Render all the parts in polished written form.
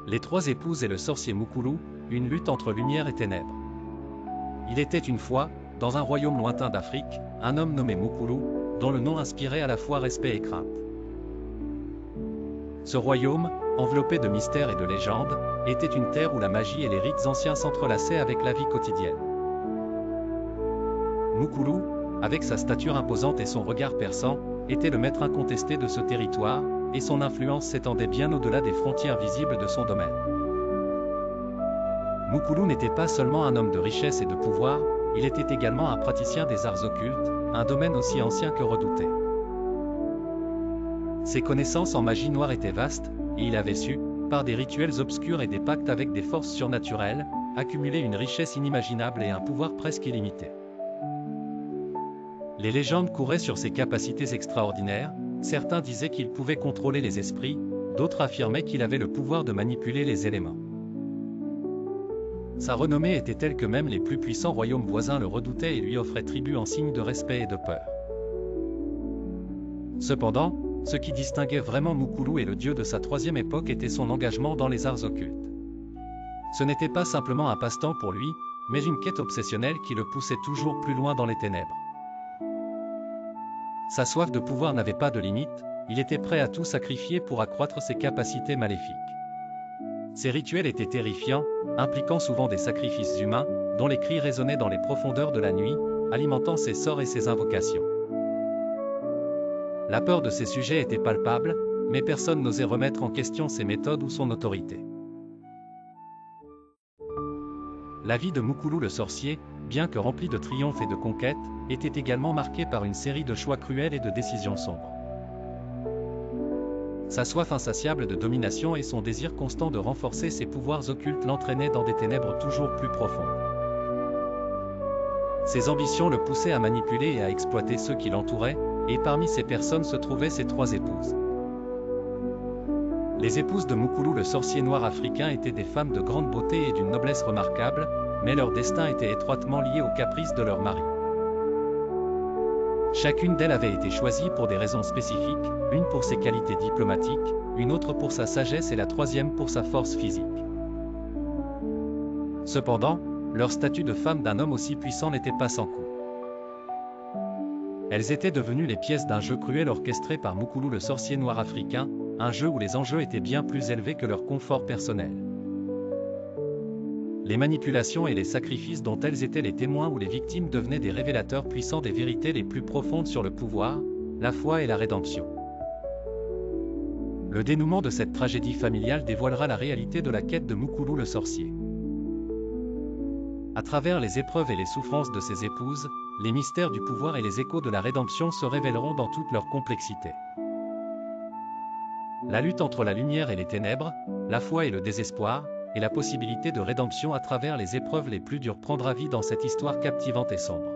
Les trois épouses et le sorcier Mukulu, une lutte entre lumière et ténèbres. Il était une fois, dans un royaume lointain d'Afrique, un homme nommé Mukulu, dont le nom inspirait à la fois respect et crainte. Ce royaume, enveloppé de mystères et de légendes, était une terre où la magie et les rites anciens s'entrelaçaient avec la vie quotidienne. Mukulu, avec sa stature imposante et son regard perçant, était le maître incontesté de ce territoire, et son influence s'étendait bien au-delà des frontières visibles de son domaine. Mukulu n'était pas seulement un homme de richesse et de pouvoir, il était également un praticien des arts occultes, un domaine aussi ancien que redouté. Ses connaissances en magie noire étaient vastes, et il avait su, par des rituels obscurs et des pactes avec des forces surnaturelles, accumuler une richesse inimaginable et un pouvoir presque illimité. Les légendes couraient sur ses capacités extraordinaires, certains disaient qu'il pouvait contrôler les esprits, d'autres affirmaient qu'il avait le pouvoir de manipuler les éléments. Sa renommée était telle que même les plus puissants royaumes voisins le redoutaient et lui offraient tribut en signe de respect et de peur. Cependant, ce qui distinguait vraiment Mukulu et le dieu de sa troisième époque était son engagement dans les arts occultes. Ce n'était pas simplement un passe-temps pour lui, mais une quête obsessionnelle qui le poussait toujours plus loin dans les ténèbres. Sa soif de pouvoir n'avait pas de limite, il était prêt à tout sacrifier pour accroître ses capacités maléfiques. Ses rituels étaient terrifiants, impliquant souvent des sacrifices humains, dont les cris résonnaient dans les profondeurs de la nuit, alimentant ses sorts et ses invocations. La peur de ses sujets était palpable, mais personne n'osait remettre en question ses méthodes ou son autorité. La vie de Mukulu le sorcier, bien que remplie de triomphes et de conquêtes, était également marquée par une série de choix cruels et de décisions sombres. Sa soif insatiable de domination et son désir constant de renforcer ses pouvoirs occultes l'entraînaient dans des ténèbres toujours plus profondes. Ses ambitions le poussaient à manipuler et à exploiter ceux qui l'entouraient, et parmi ces personnes se trouvaient ses trois épouses. Les épouses de Mukulu le sorcier noir africain étaient des femmes de grande beauté et d'une noblesse remarquable, mais leur destin était étroitement lié aux caprices de leur mari. Chacune d'elles avait été choisie pour des raisons spécifiques, une pour ses qualités diplomatiques, une autre pour sa sagesse et la troisième pour sa force physique. Cependant, leur statut de femme d'un homme aussi puissant n'était pas sans coût. Elles étaient devenues les pièces d'un jeu cruel orchestré par Mukulu le sorcier noir africain, un jeu où les enjeux étaient bien plus élevés que leur confort personnel. Les manipulations et les sacrifices dont elles étaient les témoins ou les victimes devenaient des révélateurs puissants des vérités les plus profondes sur le pouvoir, la foi et la rédemption. Le dénouement de cette tragédie familiale dévoilera la réalité de la quête de Mukulu le sorcier. À travers les épreuves et les souffrances de ses épouses, les mystères du pouvoir et les échos de la rédemption se révéleront dans toute leur complexité. La lutte entre la lumière et les ténèbres, la foi et le désespoir, et la possibilité de rédemption à travers les épreuves les plus dures prendra vie dans cette histoire captivante et sombre.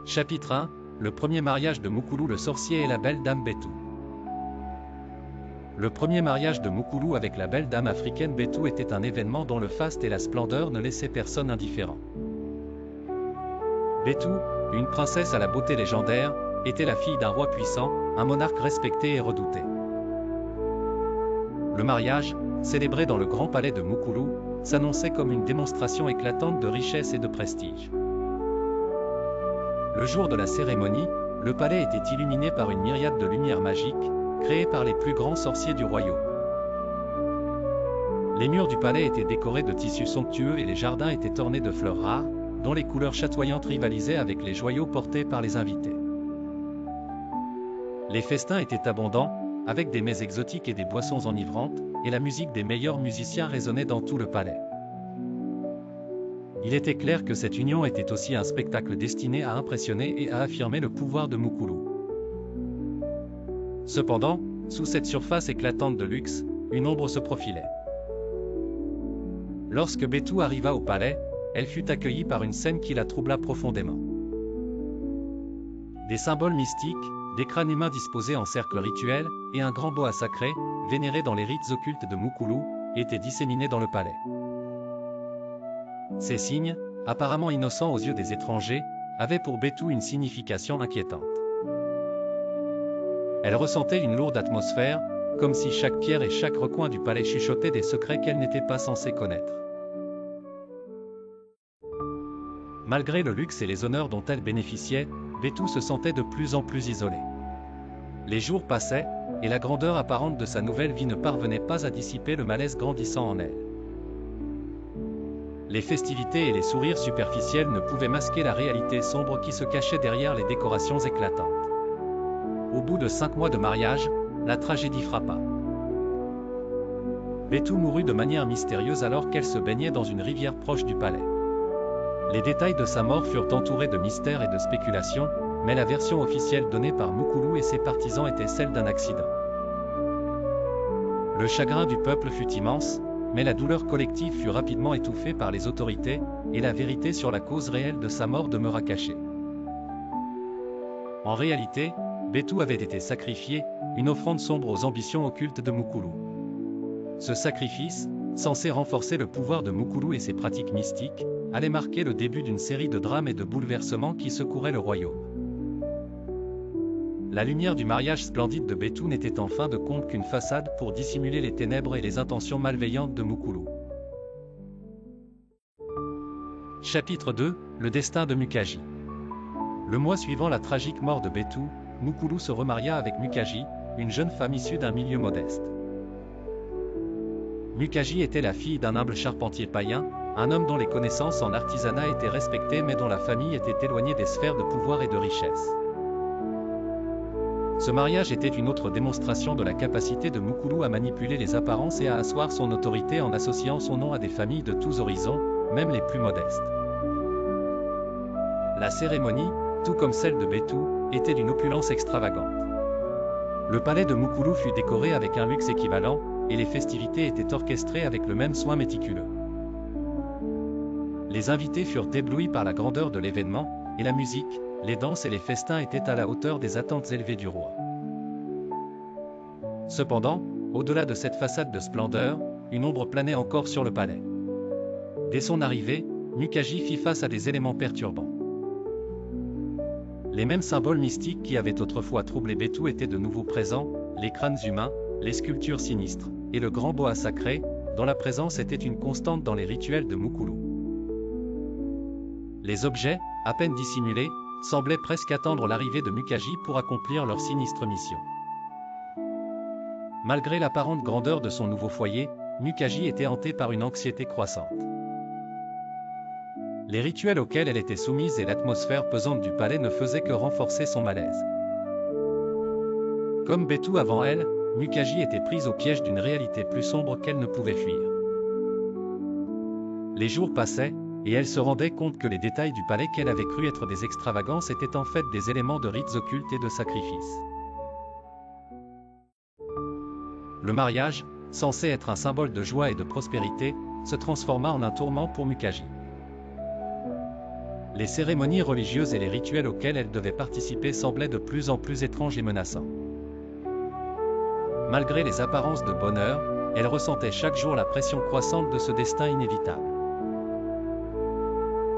Chapitre 1 – Le premier mariage de Mukulu le sorcier et la belle dame Betu. Le premier mariage de Mukulu avec la belle dame africaine Betu était un événement dont le faste et la splendeur ne laissaient personne indifférent. Betu, une princesse à la beauté légendaire, était la fille d'un roi puissant, un monarque respecté et redouté. Le mariage, célébré dans le grand palais de Mukulu, s'annonçait comme une démonstration éclatante de richesse et de prestige. Le jour de la cérémonie, le palais était illuminé par une myriade de lumières magiques, créées par les plus grands sorciers du royaume. Les murs du palais étaient décorés de tissus somptueux et les jardins étaient ornés de fleurs rares, dont les couleurs chatoyantes rivalisaient avec les joyaux portés par les invités. Les festins étaient abondants, avec des mets exotiques et des boissons enivrantes, et la musique des meilleurs musiciens résonnait dans tout le palais. Il était clair que cette union était aussi un spectacle destiné à impressionner et à affirmer le pouvoir de Mukulu. Cependant, sous cette surface éclatante de luxe, une ombre se profilait. Lorsque Betu arriva au palais, elle fut accueillie par une scène qui la troubla profondément. Des symboles mystiques, des crânes humains disposés en cercle rituel, et un grand boa sacré, vénéré dans les rites occultes de Mukulu, étaient disséminés dans le palais. Ces signes, apparemment innocents aux yeux des étrangers, avaient pour Betu une signification inquiétante. Elle ressentait une lourde atmosphère, comme si chaque pierre et chaque recoin du palais chuchotaient des secrets qu'elle n'était pas censée connaître. Malgré le luxe et les honneurs dont elle bénéficiait, Betu se sentait de plus en plus isolée. Les jours passaient, et la grandeur apparente de sa nouvelle vie ne parvenait pas à dissiper le malaise grandissant en elle. Les festivités et les sourires superficiels ne pouvaient masquer la réalité sombre qui se cachait derrière les décorations éclatantes. Au bout de 5 mois de mariage, la tragédie frappa. Betu mourut de manière mystérieuse alors qu'elle se baignait dans une rivière proche du palais. Les détails de sa mort furent entourés de mystères et de spéculations, mais la version officielle donnée par Mukulu et ses partisans était celle d'un accident. Le chagrin du peuple fut immense, mais la douleur collective fut rapidement étouffée par les autorités, et la vérité sur la cause réelle de sa mort demeura cachée. En réalité, Betu avait été sacrifié, une offrande sombre aux ambitions occultes de Mukulu. Ce sacrifice, censé renforcer le pouvoir de Mukulu et ses pratiques mystiques, allait marquer le début d'une série de drames et de bouleversements qui secouraient le royaume. La lumière du mariage splendide de Betu n'était en fin de compte qu'une façade pour dissimuler les ténèbres et les intentions malveillantes de Mukulu. Chapitre 2 – Le destin de Mukaji. Le mois suivant la tragique mort de Betu, Mukulu se remaria avec Mukaji, une jeune femme issue d'un milieu modeste. Mukaji était la fille d'un humble charpentier païen, un homme dont les connaissances en artisanat étaient respectées mais dont la famille était éloignée des sphères de pouvoir et de richesse. Ce mariage était une autre démonstration de la capacité de Mukulu à manipuler les apparences et à asseoir son autorité en associant son nom à des familles de tous horizons, même les plus modestes. La cérémonie, tout comme celle de Betu, était d'une opulence extravagante. Le palais de Mukulu fut décoré avec un luxe équivalent, et les festivités étaient orchestrées avec le même soin méticuleux. Les invités furent éblouis par la grandeur de l'événement, et la musique, les danses et les festins étaient à la hauteur des attentes élevées du roi. Cependant, au-delà de cette façade de splendeur, une ombre planait encore sur le palais. Dès son arrivée, Mukaji fit face à des éléments perturbants. Les mêmes symboles mystiques qui avaient autrefois troublé Betu étaient de nouveau présents, les crânes humains, les sculptures sinistres, et le grand boa sacré, dont la présence était une constante dans les rituels de Mukulu. Les objets, à peine dissimulés, semblaient presque attendre l'arrivée de Mukaji pour accomplir leur sinistre mission. Malgré l'apparente grandeur de son nouveau foyer, Mukaji était hantée par une anxiété croissante. Les rituels auxquels elle était soumise et l'atmosphère pesante du palais ne faisaient que renforcer son malaise. Comme Betu avant elle, Mukaji était prise au piège d'une réalité plus sombre qu'elle ne pouvait fuir. Les jours passaient, et elle se rendait compte que les détails du palais qu'elle avait cru être des extravagances étaient en fait des éléments de rites occultes et de sacrifices. Le mariage, censé être un symbole de joie et de prospérité, se transforma en un tourment pour Mukaji. Les cérémonies religieuses et les rituels auxquels elle devait participer semblaient de plus en plus étranges et menaçants. Malgré les apparences de bonheur, elle ressentait chaque jour la pression croissante de ce destin inévitable.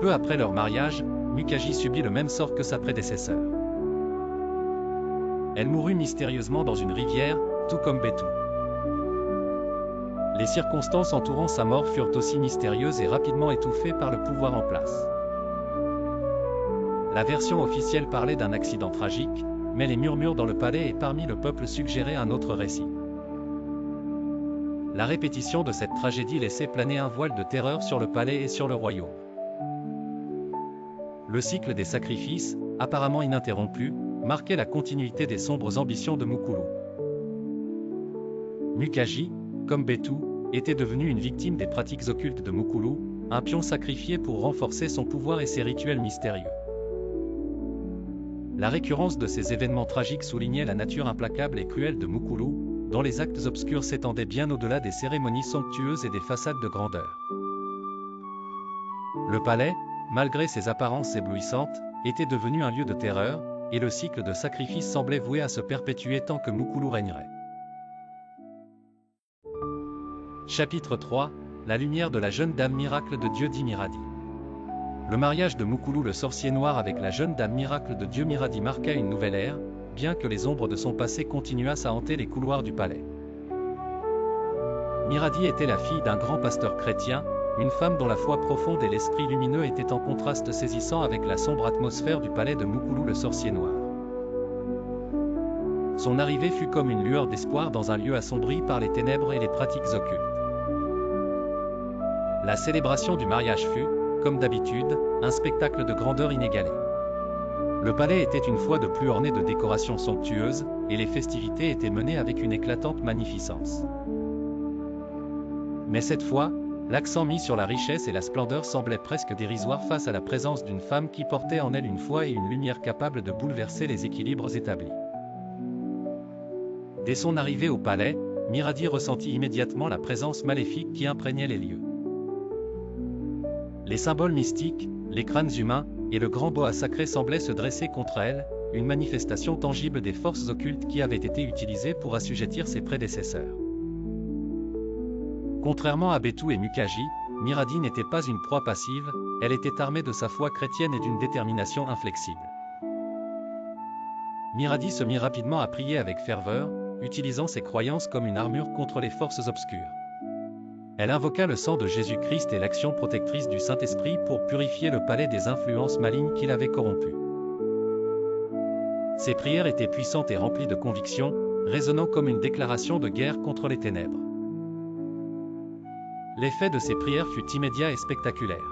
Peu après leur mariage, Mukaji subit le même sort que sa prédécesseur. Elle mourut mystérieusement dans une rivière, tout comme Betu. Les circonstances entourant sa mort furent aussi mystérieuses et rapidement étouffées par le pouvoir en place. La version officielle parlait d'un accident tragique, mais les murmures dans le palais et parmi le peuple suggéraient un autre récit. La répétition de cette tragédie laissait planer un voile de terreur sur le palais et sur le royaume. Le cycle des sacrifices, apparemment ininterrompu, marquait la continuité des sombres ambitions de Mukulu. Mukaji, comme Betu, était devenu une victime des pratiques occultes de Mukulu, un pion sacrifié pour renforcer son pouvoir et ses rituels mystérieux. La récurrence de ces événements tragiques soulignait la nature implacable et cruelle de Mukulu, dont les actes obscurs s'étendaient bien au-delà des cérémonies somptueuses et des façades de grandeur. Le palais, malgré ses apparences éblouissantes, était devenu un lieu de terreur, et le cycle de sacrifices semblait voué à se perpétuer tant que Mukulu régnerait. Chapitre 3 – La lumière de la jeune dame miracle de Dieu dit Miradi. Le mariage de Mukulu le sorcier noir avec la jeune dame miracle de Dieu Miradi marqua une nouvelle ère, bien que les ombres de son passé continuassent à hanter les couloirs du palais. Miradi était la fille d'un grand pasteur chrétien, une femme dont la foi profonde et l'esprit lumineux étaient en contraste saisissant avec la sombre atmosphère du palais de Moukoulou le sorcier noir. Son arrivée fut comme une lueur d'espoir dans un lieu assombri par les ténèbres et les pratiques occultes. La célébration du mariage fut, comme d'habitude, un spectacle de grandeur inégalée. Le palais était une fois de plus orné de décorations somptueuses, et les festivités étaient menées avec une éclatante magnificence. Mais cette fois, l'accent mis sur la richesse et la splendeur semblait presque dérisoire face à la présence d'une femme qui portait en elle une foi et une lumière capables de bouleverser les équilibres établis. Dès son arrivée au palais, Miradi ressentit immédiatement la présence maléfique qui imprégnait les lieux. Les symboles mystiques, les crânes humains, et le grand boa sacré semblaient se dresser contre elle, une manifestation tangible des forces occultes qui avaient été utilisées pour assujettir ses prédécesseurs. Contrairement à Betou et Mukaji, Miradi n'était pas une proie passive, elle était armée de sa foi chrétienne et d'une détermination inflexible. Miradi se mit rapidement à prier avec ferveur, utilisant ses croyances comme une armure contre les forces obscures. Elle invoqua le sang de Jésus-Christ et l'action protectrice du Saint-Esprit pour purifier le palais des influences malignes qui l'avaient corrompu. Ses prières étaient puissantes et remplies de conviction, résonnant comme une déclaration de guerre contre les ténèbres. L'effet de ces prières fut immédiat et spectaculaire.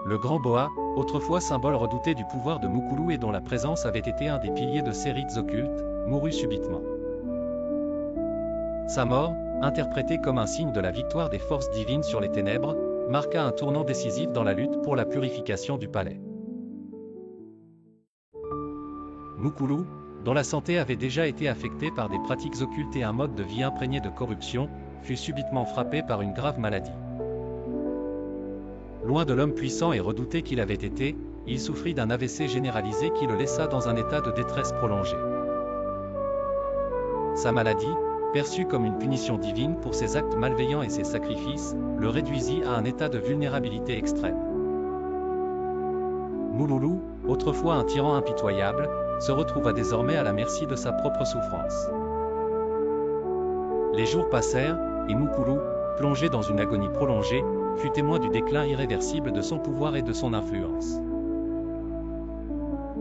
Le grand boa, autrefois symbole redouté du pouvoir de Moukoulou et dont la présence avait été un des piliers de ses rites occultes, mourut subitement. Sa mort, interprétée comme un signe de la victoire des forces divines sur les ténèbres, marqua un tournant décisif dans la lutte pour la purification du palais. Moukoulou, dont la santé avait déjà été affectée par des pratiques occultes et un mode de vie imprégné de corruption, fut subitement frappé par une grave maladie. Loin de l'homme puissant et redouté qu'il avait été, il souffrit d'un AVC généralisé qui le laissa dans un état de détresse prolongée. Sa maladie, perçue comme une punition divine pour ses actes malveillants et ses sacrifices, le réduisit à un état de vulnérabilité extrême. Mouloulou, autrefois un tyran impitoyable, se retrouva désormais à la merci de sa propre souffrance. Les jours passèrent, et Moukoulou, plongé dans une agonie prolongée, fut témoin du déclin irréversible de son pouvoir et de son influence.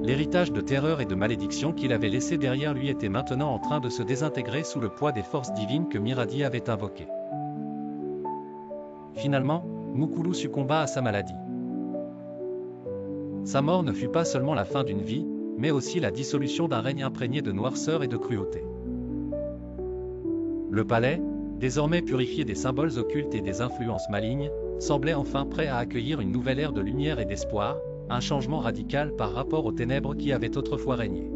L'héritage de terreur et de malédiction qu'il avait laissé derrière lui était maintenant en train de se désintégrer sous le poids des forces divines que Miradi avait invoquées. Finalement, Moukoulou succomba à sa maladie. Sa mort ne fut pas seulement la fin d'une vie, mais aussi la dissolution d'un règne imprégné de noirceur et de cruauté. Le palais, désormais purifié des symboles occultes et des influences malignes, semblait enfin prêt à accueillir une nouvelle ère de lumière et d'espoir, un changement radical par rapport aux ténèbres qui avaient autrefois régné.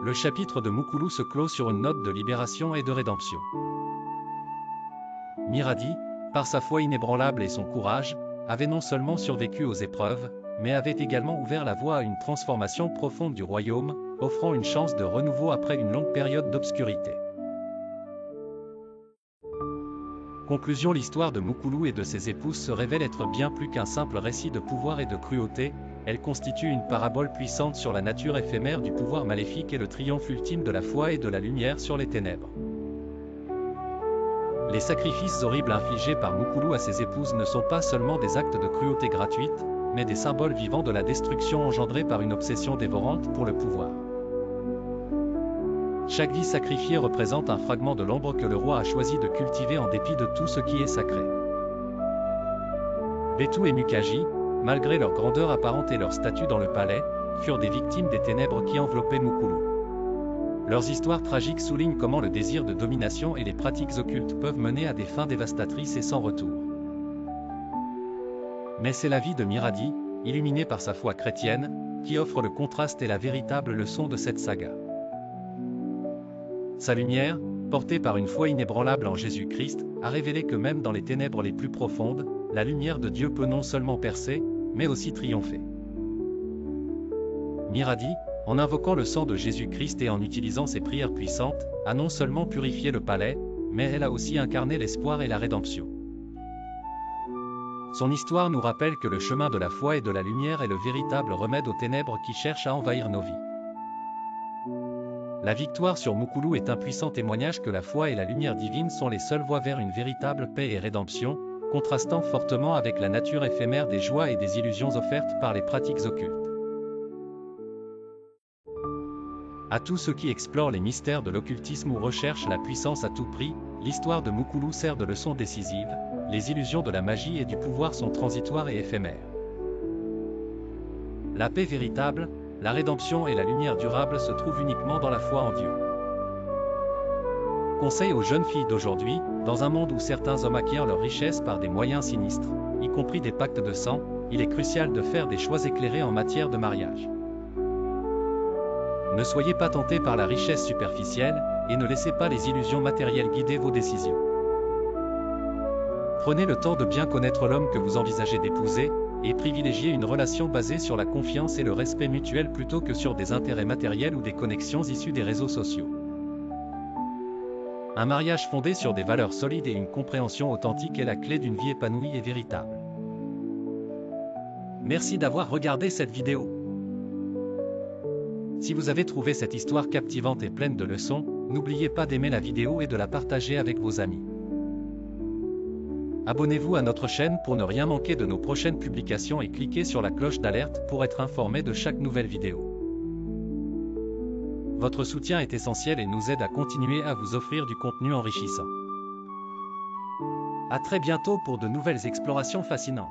Le chapitre de Moukoulou se clôt sur une note de libération et de rédemption. Miradi, par sa foi inébranlable et son courage, avait non seulement survécu aux épreuves, mais avait également ouvert la voie à une transformation profonde du royaume, offrant une chance de renouveau après une longue période d'obscurité. Conclusion: l'histoire de Moukoulou et de ses épouses se révèle être bien plus qu'un simple récit de pouvoir et de cruauté, elle constitue une parabole puissante sur la nature éphémère du pouvoir maléfique et le triomphe ultime de la foi et de la lumière sur les ténèbres. Les sacrifices horribles infligés par Moukoulou à ses épouses ne sont pas seulement des actes de cruauté gratuite, mais des symboles vivants de la destruction engendrée par une obsession dévorante pour le pouvoir. Chaque vie sacrifiée représente un fragment de l'ombre que le roi a choisi de cultiver en dépit de tout ce qui est sacré. Betou et Mukaji, malgré leur grandeur apparente et leur statut dans le palais, furent des victimes des ténèbres qui enveloppaient Moukoulou. Leurs histoires tragiques soulignent comment le désir de domination et les pratiques occultes peuvent mener à des fins dévastatrices et sans retour. Mais c'est la vie de Miradi, illuminée par sa foi chrétienne, qui offre le contraste et la véritable leçon de cette saga. Sa lumière, portée par une foi inébranlable en Jésus-Christ, a révélé que même dans les ténèbres les plus profondes, la lumière de Dieu peut non seulement percer, mais aussi triompher. Miradi, en invoquant le sang de Jésus-Christ et en utilisant ses prières puissantes, a non seulement purifié le palais, mais elle a aussi incarné l'espoir et la rédemption. Son histoire nous rappelle que le chemin de la foi et de la lumière est le véritable remède aux ténèbres qui cherchent à envahir nos vies. La victoire sur Mukulu est un puissant témoignage que la foi et la lumière divine sont les seules voies vers une véritable paix et rédemption, contrastant fortement avec la nature éphémère des joies et des illusions offertes par les pratiques occultes. À tous ceux qui explorent les mystères de l'occultisme ou recherchent la puissance à tout prix, l'histoire de Mukulu sert de leçon décisive. Les illusions de la magie et du pouvoir sont transitoires et éphémères. La paix véritable, la rédemption et la lumière durable se trouvent uniquement dans la foi en Dieu. Conseil aux jeunes filles d'aujourd'hui, dans un monde où certains hommes acquièrent leur richesse par des moyens sinistres, y compris des pactes de sang, il est crucial de faire des choix éclairés en matière de mariage. Ne soyez pas tentés par la richesse superficielle, et ne laissez pas les illusions matérielles guider vos décisions. Prenez le temps de bien connaître l'homme que vous envisagez d'épouser, et privilégiez une relation basée sur la confiance et le respect mutuel plutôt que sur des intérêts matériels ou des connexions issues des réseaux sociaux. Un mariage fondé sur des valeurs solides et une compréhension authentique est la clé d'une vie épanouie et véritable. Merci d'avoir regardé cette vidéo. Si vous avez trouvé cette histoire captivante et pleine de leçons, n'oubliez pas d'aimer la vidéo et de la partager avec vos amis. Abonnez-vous à notre chaîne pour ne rien manquer de nos prochaines publications et cliquez sur la cloche d'alerte pour être informé de chaque nouvelle vidéo. Votre soutien est essentiel et nous aide à continuer à vous offrir du contenu enrichissant. À très bientôt pour de nouvelles explorations fascinantes.